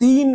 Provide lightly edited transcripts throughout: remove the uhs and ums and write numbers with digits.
3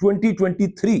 2023,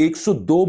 $102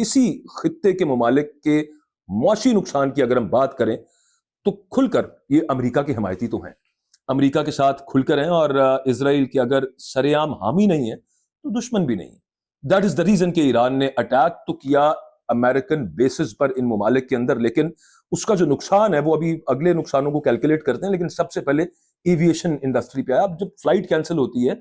اسی خطے کے ممالک کے معاشی نقصان کی اگر ہم بات کریں تو کھل کر یہ امریکہ کے حمایتی تو ہیں، امریکہ کے ساتھ کھل کر ہیں، اور اسرائیل کے اگر سر عام حامی نہیں ہے تو دشمن بھی نہیں ہے۔ دیٹ از دا ریزن کہ ایران نے اٹیک تو کیا امریکن بیسز پر ان ممالک کے اندر، لیکن اس کا جو نقصان ہے وہ ابھی اگلے نقصانوں کو کیلکولیٹ کرتے ہیں، لیکن سب سے پہلے ایویشن انڈسٹری پہ آیا۔ اب جب فلائٹ کینسل ہوتی ہے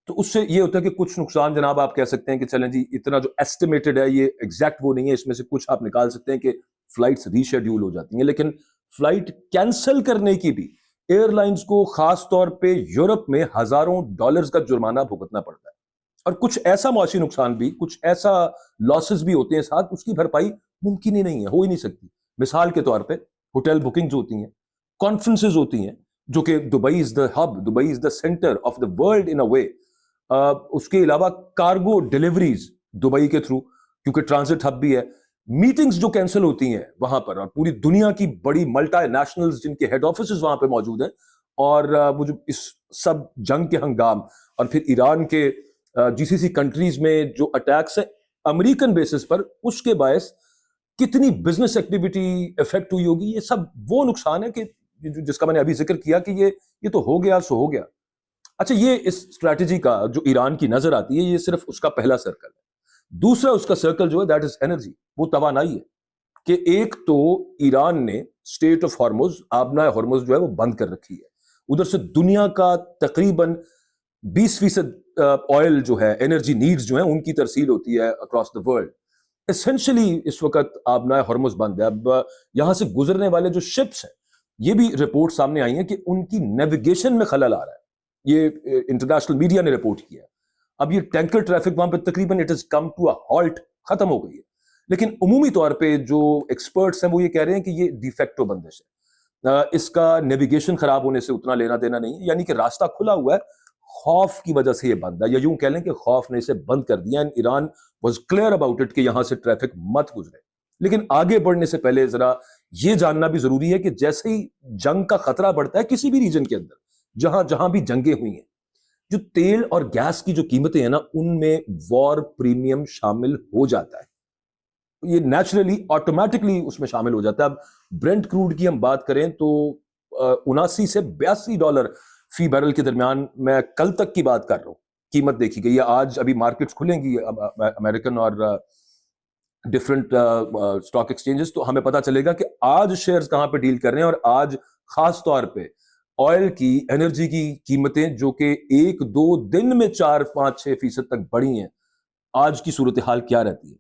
تو اس سے یہ ہوتا ہے کہ کچھ نقصان جناب آپ کہہ سکتے ہیں کہ چلیں جی اتنا جو ایسٹیمیٹڈ ہے یہ ایگزیکٹ وہ نہیں ہے، اس میں سے کچھ آپ نکال سکتے ہیں کہ فلائٹس ری شیڈیول ہو جاتی ہیں، لیکن فلائٹ کینسل کرنے کی بھی ایئر لائنز کو خاص طور پہ یورپ میں ہزاروں ڈالرز کا جرمانہ بھگتنا پڑتا ہے، اور کچھ ایسا معاشی نقصان بھی، کچھ ایسا لاسز بھی ہوتے ہیں ساتھ، اس کی بھرپائی ممکن ہی نہیں ہے، ہو ہی نہیں سکتی۔ مثال کے طور پہ ہوٹل بکنگز ہوتی ہیں، کانفرنسز ہوتی ہیں، جو کہ Dubai is the hub, Dubai is the centre of the world in a way. اس کے علاوہ کارگو ڈیلیوریز دبئی کے تھرو، کیونکہ ٹرانزٹ ہب بھی ہے، میٹنگز جو کینسل ہوتی ہیں وہاں پر، اور پوری دنیا کی بڑی ملٹی نیشنلز جن کے ہیڈ آفیسز وہاں پہ موجود ہیں، اور وہ جو اس سب جنگ کے ہنگام اور پھر ایران کے جی سی سی کنٹریز میں جو اٹیکس ہیں امریکن بیسس پر، اس کے باعث کتنی بزنس ایکٹیویٹی افیکٹ ہوئی ہوگی۔ یہ سب وہ نقصان ہے کہ جس کا میں نے ابھی ذکر کیا کہ یہ تو ہو گیا سو ہو گیا۔ اچھا، یہ اس اسٹریٹجی کا جو ایران کی نظر آتی ہے یہ صرف اس کا پہلا سرکل ہے۔ دوسرا اس کا سرکل جو ہے دیٹ از انرجی، وہ توانائی ہے کہ ایک تو ایران نے اسٹریٹ آف ہارمز، آبنائے ہارمز جو ہے وہ بند کر رکھی ہے، ادھر سے دنیا کا تقریباً 20% آئل جو ہے، انرجی نیڈز جو ہیں ان کی ترسیل ہوتی ہے اکراس دا ورلڈ۔ اسینشلی اس وقت آبنائے ہارمز بند ہے۔ اب یہاں سے گزرنے والے جو شپس ہیں، یہ بھی رپورٹ سامنے آئی ہیں کہ ان کی نیویگیشن میں خلل آ رہا ہے، یہ انٹرنیشنل میڈیا نے رپورٹ کیا۔ اب یہ ٹینکر ٹریفک وہاں پہ تقریباً it has come to a halt, ختم ہو گئی ہے، لیکن عمومی طور پہ جو ایکسپرٹس ہیں وہ یہ کہہ رہے ہیں کہ یہ ڈیفیکٹو بندش ہے، اس کا نیویگیشن خراب ہونے سے اتنا لینا دینا نہیں ہے، یعنی کہ راستہ کھلا ہوا ہے، خوف کی وجہ سے یہ بند ہے، یا یوں کہہ لیں کہ خوف نے اسے بند کر دیا۔ Iran was clear about it کہ یہاں سے ٹریفک مت گزرے، لیکن آگے بڑھنے سے پہلے ذرا یہ جاننا بھی ضروری ہے کہ جیسے ہی جنگ کا خطرہ بڑھتا ہے کسی بھی ریجن کے اندر، جہاں جہاں بھی جنگیں ہوئی ہیں، جو تیل اور گیس کی جو قیمتیں ہیں نا، ان میں وار پریمیم شامل ہو جاتا ہے، یہ نیچرلی آٹومیٹکلی اس میں شامل ہو جاتا ہے۔ اب برنٹ کروڈ کی ہم بات کریں تو 79 سے $82 فی بیرل کے درمیان، میں کل تک کی بات کر رہا ہوں، قیمت دیکھی گئی ہے۔ آج ابھی مارکیٹس کھلیں گی امریکن اور ڈفرنٹ اسٹاک ایکسچینجز، تو ہمیں پتہ چلے گا کہ آج شیئرز کہاں پہ ڈیل کر رہے ہیں، اور آج خاص طور پہ آئل کی، انرجی کی قیمتیں جو کہ ایک دو دن میں 4-5-6% تک بڑھی ہیں، آج کی صورتحال کیا رہتی ہے؟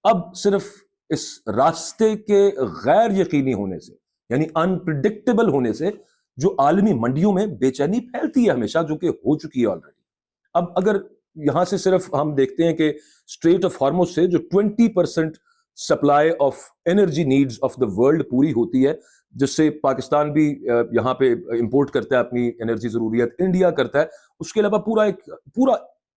اب صرف اس راستے کے غیر یقینی ہونے سے، یعنی انپریڈکٹیبل ہونے سے، جو عالمی منڈیوں میں بے چینی پھیلتی ہے ہمیشہ، جو کہ ہو چکی ہے آلریڈی۔ اب اگر یہاں سے صرف ہم دیکھتے ہیں کہ اسٹریٹ آف ہارمز سے جو 20% supply of energy needs of the world پوری ہوتی ہے، جس سے پاکستان بھی یہاں پہ امپورٹ کرتا ہے اپنی انرجی ضروریات، انڈیا کرتا ہے، اس کے علاوہ پورا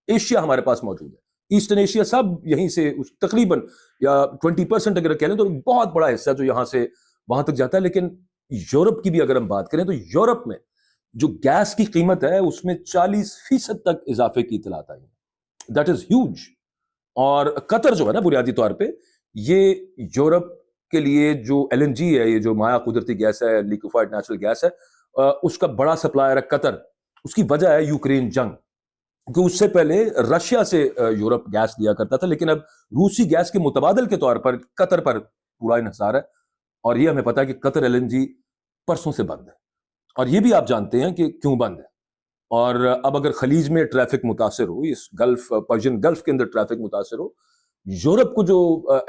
ایشیا ہمارے پاس موجود ہے، ایسٹرن ایشیا سب یہیں سے تقریباً یا 20% اگر کہہ لیں تو بہت بڑا حصہ جو یہاں سے وہاں تک جاتا ہے۔ لیکن یورپ کی بھی اگر ہم بات کریں تو یورپ میں جو گیس کی قیمت ہے اس میں 40% تک اضافے کی اطلاعات آئی ہیں، دیٹ از ہیوج۔ اور قطر جو ہے نا بنیادی طور پہ یہ یورپ کے لیے جو ایل این جی ہے، یہ جو مائع قدرتی گیس ہے، لیکوفائڈ نیچرل گیس ہے، اس کا بڑا سپلائر ہے قطر۔ اس کی وجہ ہے یوکرین جنگ، کیونکہ اس سے پہلے رشیا سے یورپ گیس لیا کرتا تھا، لیکن اب روسی گیس کے متبادل کے طور پر قطر پر پورا انحصار ہے، اور یہ ہمیں پتا ہے کہ قطر ایل این جی پرسوں سے بند ہے، اور یہ بھی آپ جانتے ہیں کہ کیوں بند ہے۔ اور اب اگر خلیج میں ٹریفک متاثر ہو، اس گلف، پرشین گلف کے اندر ٹریفک متاثر ہو، یورپ کو جو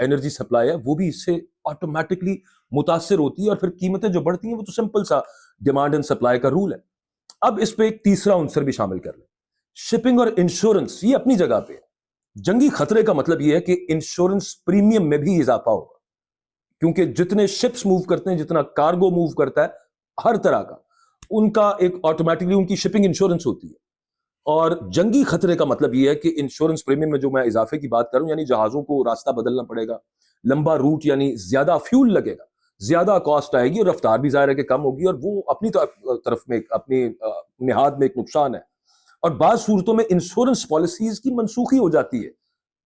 انرجی سپلائی ہے وہ بھی اس سے آٹومیٹکلی متاثر ہوتی ہے، اور پھر قیمتیں جو بڑھتی ہیں وہ تو سمپل سا ڈیمانڈ اینڈ سپلائی کا رول ہے۔ اب اس پہ ایک تیسرا عنصر بھی شامل کر لیں، شپنگ اور انشورنس، یہ اپنی جگہ پہ ہے۔ جنگی خطرے کا مطلب یہ ہے کہ انشورنس پریمیم میں بھی اضافہ ہوگا، کیونکہ جتنے شپس موو کرتے ہیں، جتنا کارگو موو کرتا ہے ہر طرح کا، ان کا ایک آٹومیٹکلی ان کی شپنگ انشورنس ہوتی ہے۔ اور جنگی خطرے کا مطلب یہ ہے کہ انشورنس پریمیم میں جو میں اضافے کی بات کروں، یعنی جہازوں کو راستہ بدلنا پڑے گا، لمبا روٹ، یعنی زیادہ فیول لگے گا، زیادہ کاسٹ آئے گی، اور رفتار بھی ظاہر ہے کہ کم ہوگی، اور وہ اپنی طرف میں اپنی نہاد میں ایک نقصان ہے۔ اور بعض صورتوں میں انشورنس پالیسیز کی منسوخی ہو جاتی ہے،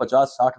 50-60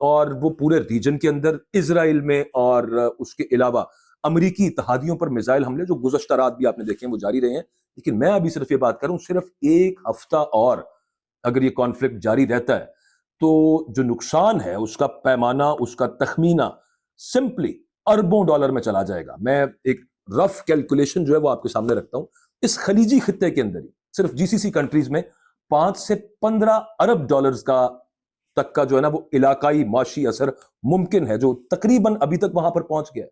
اور وہ پورے ریجن کے اندر اسرائیل میں اور اس کے علاوہ امریکی اتحادیوں پر میزائل حملے جو گزشتہ رات بھی آپ نے دیکھے ہیں وہ جاری رہے ہیں. لیکن میں ابھی صرف یہ بات کروں، صرف ایک ہفتہ اور اگر یہ کانفلکٹ جاری رہتا ہے تو جو نقصان ہے اس کا پیمانہ، اس کا تخمینہ سمپلی اربوں ڈالر میں چلا جائے گا. میں ایک رف کیلکولیشن جو ہے وہ آپ کے سامنے رکھتا ہوں. اس خلیجی خطے کے اندر ہی صرف جی سی سی کنٹریز میں 5 سے 15 ارب ڈالرز کا تک کا جو ہے نا وہ علاقائی معاشی اثر ممکن ہے، جو تقریباً ابھی تک وہاں پر پہنچ گیا ہے.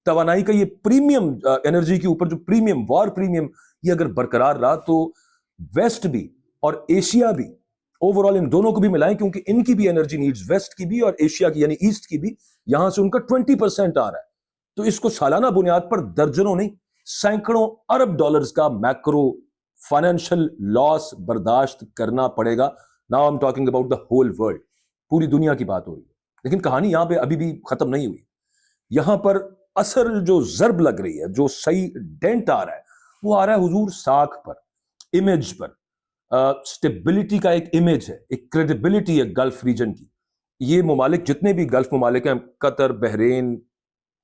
توانائی کا یہ پریمیم، انرجی کے اوپر جو پریمیم، وار پریمیم، یہ اگر برقرار رہا تو ویسٹ بھی اور ایشیا بھی، اوورال ان دونوں کو بھی ملائیں، کیونکہ ان کی بھی انرجی نیڈز، ویسٹ کی بھی اور ایشیا کی یعنی ایسٹ کی بھی، یہاں سے ان کا 20% آ رہا ہے. تو اس کو سالانہ بنیاد پر درجنوں نہیں سینکڑوں ارب ڈالرز کا میکرو فائنینشل لاس برداشت کرنا پڑے گا. Now I'm talking about the whole world, پوری دنیا کی بات ہو رہی ہے. لیکن کہانی یہاں پہ ابھی بھی ختم نہیں ہوئی. یہاں پر اثر جو ضرب لگ رہی ہے، جو صحیح ڈینٹ آ رہا ہے، وہ آ رہا ہے حضور ساکھ پر، امیج پر. سٹیبلٹی کا ایک امیج ہے، ایک کریڈیبلٹی ہے گلف ریجن کی. یہ ممالک جتنے بھی گلف ممالک ہیں، قطر، بحرین،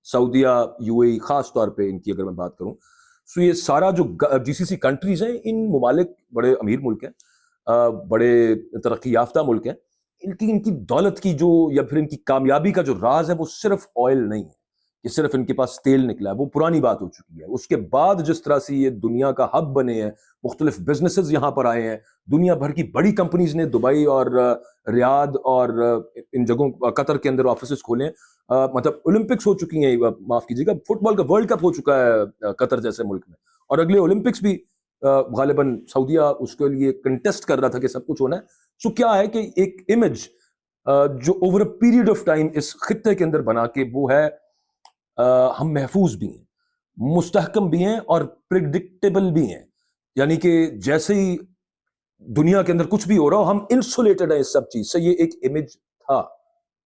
سعودیہ، یو اے ای، خاص طور پہ ان کی اگر میں بات کروں، سو یہ سارا جو جی سی سی کنٹریز ہیں، ان ممالک بڑے امیر ملک ہیں، بڑے ترقی یافتہ ملک ہیں. ان کی دولت کی جو، یا پھر ان کی کامیابی کا جو راز ہے وہ صرف آئل نہیں ہے کہ صرف ان کے پاس تیل نکلا ہے، وہ پرانی بات ہو چکی ہے. اس کے بعد جس طرح سے یہ دنیا کا ہب بنے ہیں، مختلف بزنسز یہاں پر آئے ہیں، دنیا بھر کی بڑی کمپنیز نے دبئی اور ریاض اور ان جگہوں، قطر کے اندر آفیسز کھولے ہیں. مطلب اولمپکس ہو چکی ہیں، معاف کیجیے گا، فٹ بال کا ورلڈ کپ ہو چکا ہے قطر جیسے ملک میں، اور اگلے اولمپکس بھی غالباً سعودیہ اس کے لیے کنٹیسٹ کر رہا تھا کہ سب کچھ ہونا ہے. سو کیا ہے کہ ایک امیج جو over a period of time اس خطے کے اندر بنا کے، وہ ہے ہم محفوظ بھی ہیں، مستحکم بھی ہیں اور پریڈکٹیبل بھی ہیں. یعنی کہ جیسے ہی دنیا کے اندر کچھ بھی ہو رہا ہو، ہم انسولیٹڈ ہیں اس سب چیز سے. یہ ایک امیج تھا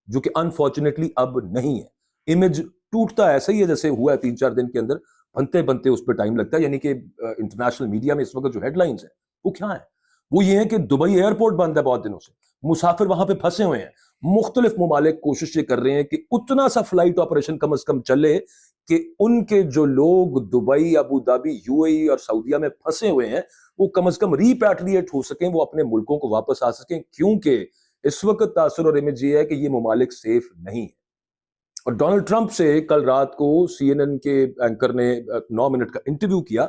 جو کہ انفارچونیٹلی اب نہیں ہے. امیج ٹوٹتا ایسا ہی ہے جیسے ہوا ہے 3-4 دن کے اندر، بنتے بنتے اس پہ ٹائم لگتا ہے. یعنی کہ انٹرنیشنل میڈیا میں اس وقت جو ہیڈ لائنز ہیں وہ کیا ہیں؟ وہ یہ ہے کہ دبئی ایئرپورٹ بند ہے بہت دنوں سے، مسافر وہاں پہ پھنسے ہوئے ہیں. مختلف ممالک کوشش یہ کر رہے ہیں کہ اتنا سا فلائٹ آپریشن کم از کم چلے کہ ان کے جو لوگ دبئی، ابو دھابی، یو اے ای اور سعودیہ میں پھنسے ہوئے ہیں وہ کم از کم ریپیٹریٹ ہو سکیں، وہ اپنے ملکوں کو واپس آ سکیں. کیونکہ اس وقت تاثر اور امیج یہ ہے کہ یہ ممالک سیف نہیں ہیں. اور ڈونلڈ ٹرمپ سے کل رات کو سی این این کے اینکر نے 9 منٹ کا انٹرویو کیا،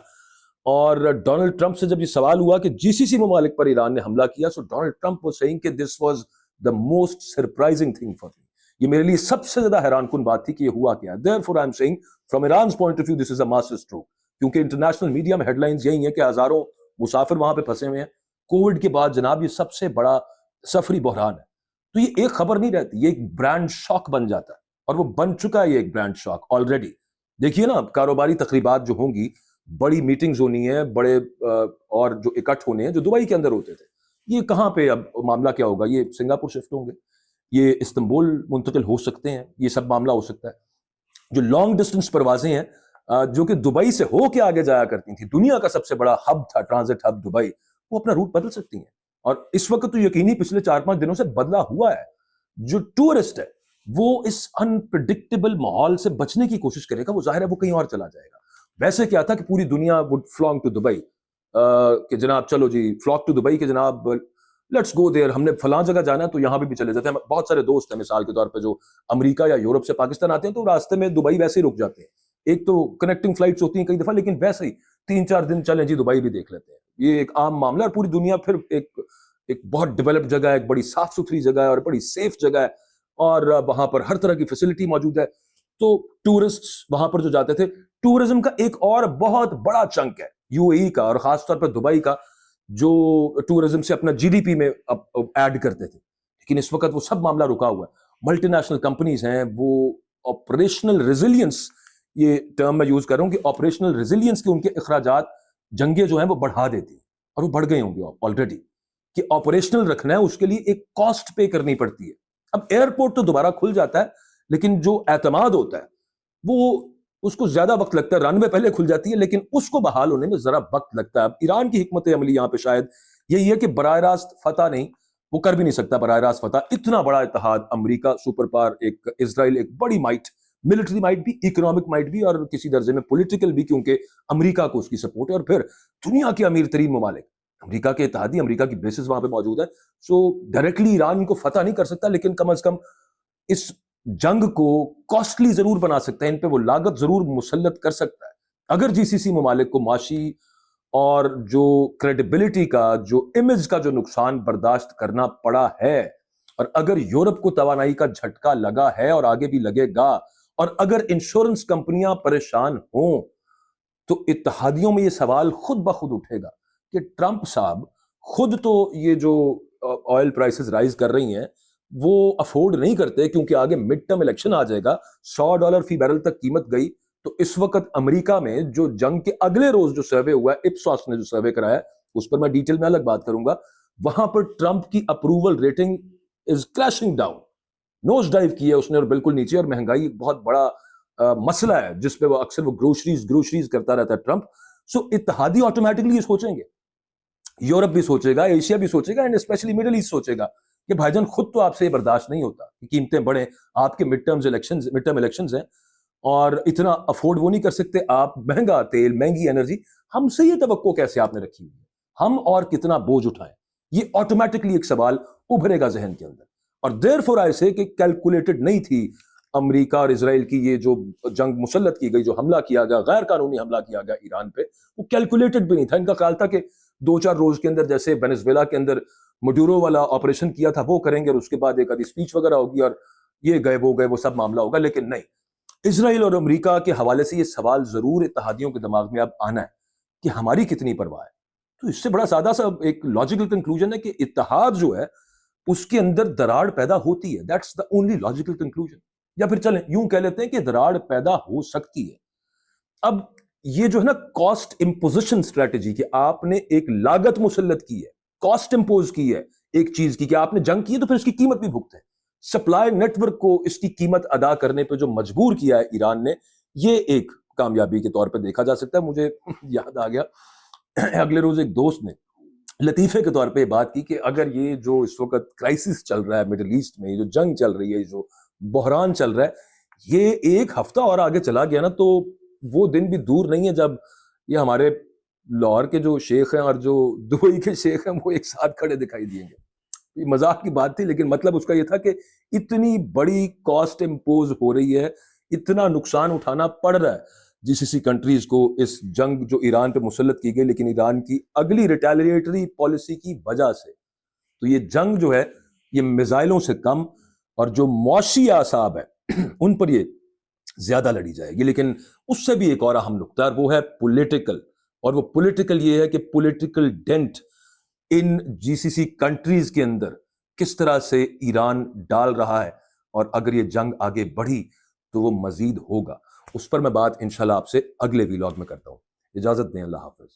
اور ڈونلڈ ٹرمپ سے جب یہ سوال ہوا کہ جی سی سی ممالک پر ایران نے حملہ کیا، سو ڈونلڈ ٹرمپ واز سیئنگ کہ this was the most surprising thing for me. یہ میرے لیے سب سے زیادہ حیران کن بات تھی کہ یہ ہوا کیا. Therefore I am saying from Iran's point of view this is a master stroke. کیونکہ انٹرنیشنل میڈیا میں ہیڈ لائنز یہی ہیں کہ ہزاروں مسافر وہاں پہ پھنسے ہوئے ہیں. کووڈ کے بعد جناب یہ سب سے بڑا سفری بحران ہے. تو یہ ایک خبر نہیں رہتی، یہ ایک برانڈ شاک بن جاتا ہے، اور وہ بن چکا ہے یہ ایک برانڈ شاک آلریڈی. دیکھیے نا، کاروباری تقریبات جو ہوں گی، بڑی میٹنگز ہونی ہیں، بڑے اور جو اکٹھ ہونے ہیں جو دبئی کے اندر ہوتے تھے، یہ کہاں پہ اب معاملہ کیا ہوگا؟ یہ سنگاپور شفٹ ہوں گے، یہ استنبول منتقل ہو سکتے ہیں، یہ سب معاملہ ہو سکتا ہے. جو لانگ ڈسٹنس پروازیں ہیں جو کہ دبئی سے ہو کے آگے جایا کرتی تھیں، دنیا کا سب سے بڑا ہب تھا، ٹرانزٹ ہب دبئی، وہ اپنا روٹ بدل سکتی ہیں. اور اس وقت تو یقینی پچھلے 4-5 دنوں سے بدلا ہوا ہے. جو ٹورسٹ ہے وہ اس انپریڈکٹیبل ماحول سے بچنے کی کوشش کرے گا، وہ ظاہر ہے وہ کہیں اور چلا جائے گا. ویسے کیا تھا کہ پوری دنیا وڈ فلانگ ٹو دبئی، کہ جناب چلو جی فلاک ٹو دبئی، کہ جناب لیٹس گو دیئر، ہم نے فلاں جگہ جانا ہے تو یہاں بھی چلے جاتے ہیں. بہت سارے دوست ہیں مثال کے طور پہ جو امریکہ یا یورپ سے پاکستان آتے ہیں تو راستے میں دبئی ویسے ہی رک جاتے ہیں. ایک تو کنیکٹنگ فلائٹس ہوتی ہیں کئی دفعہ، لیکن ویسے ہی 3-4 دن چلیں جی دبئی بھی دیکھ لیتے ہیں. یہ ایک عام معاملہ ہے. اور پوری دنیا پھر ایک بہت ڈیولپڈ جگہ ہے، ایک بڑی صاف ستھری جگہ ہے اور بڑی سیف جگہ ہے، اور وہاں پر ہر طرح کی فیسلٹی موجود ہے. تو ٹورسٹ وہاں پر جو جاتے تھے، ٹورزم کا ایک اور بہت بڑا چنک ہے یو اے ای کا اور خاص طور پر دبئی کا، جو ٹورزم سے اپنا جی ڈی پی میں ایڈ کرتے تھے. لیکن اس وقت وہ سب معاملہ رکا ہوا ہے. ملٹی نیشنل کمپنیز ہیں، وہ آپریشنل ریزیلینس، یہ ٹرم میں یوز کر رہا ہوں کہ آپریشنل ریزیلینس کے ان کے اخراجات جنگیں جو ہیں وہ بڑھا دیتی ہیں، اور وہ بڑھ گئے ہوں گے آلریڈی. کہ آپریشنل رکھنا ہے اس کے لیے ایک کاسٹ پے کرنی پڑتی ہے. اب ایئرپورٹ تو دوبارہ کھل جاتا ہے، لیکن جو اعتماد ہوتا ہے وہ اس کو زیادہ وقت لگتا ہے. رن وے پہلے کھل جاتی ہے لیکن اس کو بحال ہونے میں ذرا وقت لگتا ہے. اب ایران کی حکمت عملی یہاں پہ شاید یہی ہے کہ براہ راست فتح نہیں، وہ کر بھی نہیں سکتا براہ راست فتح. اتنا بڑا اتحاد, امریکہ سپر پاور, ایک اسرائیل ایک بڑی مائٹ, ملٹری مائٹ بھی, اکنامک مائٹ بھی, اور کسی درجے میں پولیٹیکل بھی, کیونکہ امریکہ کو اس کی سپورٹ ہے. اور پھر دنیا کے امیر ترین ممالک, امریکہ کے اتحادی, امریکہ کی بیسز وہاں پہ موجود ہے. سو ڈائریکٹلی ایران ان کو فتح نہیں کر سکتا, لیکن کم از کم اس جنگ کو کاسٹلی ضرور بنا سکتا ہے, ان پہ وہ لاگت ضرور مسلط کر سکتا ہے. اگر جی سی سی ممالک کو معاشی اور جو کریڈیبلٹی کا, جو امیج کا جو نقصان برداشت کرنا پڑا ہے, اور اگر یورپ کو توانائی کا جھٹکا لگا ہے اور آگے بھی لگے گا, اور اگر انشورنس کمپنیاں پریشان ہوں, تو اتحادیوں میں یہ سوال خود بخود اٹھے گا کہ ٹرمپ صاحب خود تو یہ جو آئل پرائسز رائز کر رہی ہیں وہ افورڈ نہیں کرتے, کیونکہ آگے مڈ ٹرم الیکشن آ جائے گا. $100 فی بیرل تک قیمت گئی. تو اس وقت امریکہ میں جو جنگ کے اگلے روز جو سروے ہوا ہے, اپسوس نے جو سروے کرایا, اس پر میں ڈیٹیل میں الگ بات کروں گا, وہاں پر ٹرمپ کی approval rating is crashing down, nose dive کی ہے اس نے, اور بالکل نیچے. اور مہنگائی بہت بڑا مسئلہ ہے جس پہ وہ اکثر وہ گروشریز کرتا رہتا ہے ٹرمپ. سو اتحادی آٹومیٹکلی یہ سوچیں گے, یورپ بھی سوچے گا, ایشیا بھی سوچے گا, اینڈ اسپیشلی مڈل ایسٹ سوچے گا کہ بھائی جان خود تو آپ سے یہ برداشت نہیں ہوتا کہ قیمتیں بڑھیں, آپ کے مڈ ٹرم الیکشنز ہیں اور اتنا افورڈ وہ نہیں کر سکتے آپ, مہنگا تیل, مہنگی انرجی, ہم سے یہ توقع کیسے آپ نے رکھی ہوئی ہے, ہم اور کتنا بوجھ اٹھائیں. یہ آٹومیٹکلی ایک سوال ابھرے گا ذہن کے اندر. اور دیر فور آئے سے کہ کیلکولیٹڈ نہیں تھی امریکہ اور اسرائیل کی یہ جو جنگ مسلط کی گئی, جو حملہ کیا گیا, غیر قانونی حملہ کیا گیا ایران پہ, وہ کیلکولیٹڈ بھی نہیں تھا. ان کا خیال تھا کہ 2-4 روز کے اندر جیسے وینزویلا کے اندر مڈورو والا آپریشن کیا تھا وہ کریں گے, اور اس کے بعد ایک آدھی اسپیچ وغیرہ ہوگی اور یہ گئے وہ سب معاملہ ہوگا. لیکن نہیں, اسرائیل اور امریکہ کے حوالے سے یہ سوال ضرور اتحادیوں کے دماغ میں اب آنا ہے کہ ہماری کتنی پرواہ ہے. تو اس سے بڑا سادہ سا ایک لاجیکل کنکلوژن ہے کہ اتحاد جو ہے اس کے اندر دراڑ پیدا ہوتی ہے. That's the only logical conclusion. یا پھر چلیں یوں کہہ لیتے ہیں کہ دراڑ پیدا ہو سکتی ہے. اب یہ جو ہے نا کاسٹ امپوزیشن اسٹریٹجی, کہ آپ نے ایک لاگت مسلط کی ہے, کاسٹ امپوز کی ہے ایک چیز کی, کہ آپ نے جنگ کی ہے تو پھر اس کی قیمت بھی بھگتے ہیں. سپلائی نیٹ ورک کو اس کی قیمت ادا کرنے پہ جو مجبور کیا ہے ایران نے, یہ ایک کامیابی کے طور پہ دیکھا جا سکتا ہے. مجھے یاد آ گیا اگلے روز ایک دوست نے لطیفے کے طور پہ بات کی کہ اگر یہ جو اس وقت کرائسس چل رہا ہے مڈل ایسٹ میں, یہ جو جنگ چل رہی ہے, جو بحران چل رہا ہے, یہ ایک ہفتہ اور آگے چلا گیا نا تو وہ دن بھی دور نہیں ہے جب یہ ہمارے لاہور کے جو شیخ ہیں اور جو دبئی کے شیخ ہیں وہ ایک ساتھ کھڑے دکھائی دیں گے. یہ مذاق کی بات تھی, لیکن مطلب اس کا یہ تھا کہ اتنی بڑی کاسٹ امپوز ہو رہی ہے, اتنا نقصان اٹھانا پڑ رہا ہے جی سی سی کنٹریز کو اس جنگ جو ایران پہ مسلط کی گئی, لیکن ایران کی اگلی ریٹیلیٹری پالیسی کی وجہ سے. تو یہ جنگ جو ہے یہ میزائلوں سے کم, اور جو معاشی اعصاب ہے ان پر یہ زیادہ لڑی جائے گی. لیکن اس سے بھی ایک اور اہم نقطہ, وہ ہے پولیٹیکل. اور وہ پولیٹیکل یہ ہے کہ political dent in G C C countries کے اندر کس طرح سے ایران ڈال رہا ہے, اور اگر یہ جنگ آگے بڑھی تو وہ مزید ہوگا. اس پر میں بات انشاءاللہ آپ سے اگلے ویلاگ میں کرتا ہوں. اجازت دیں, اللہ حافظ.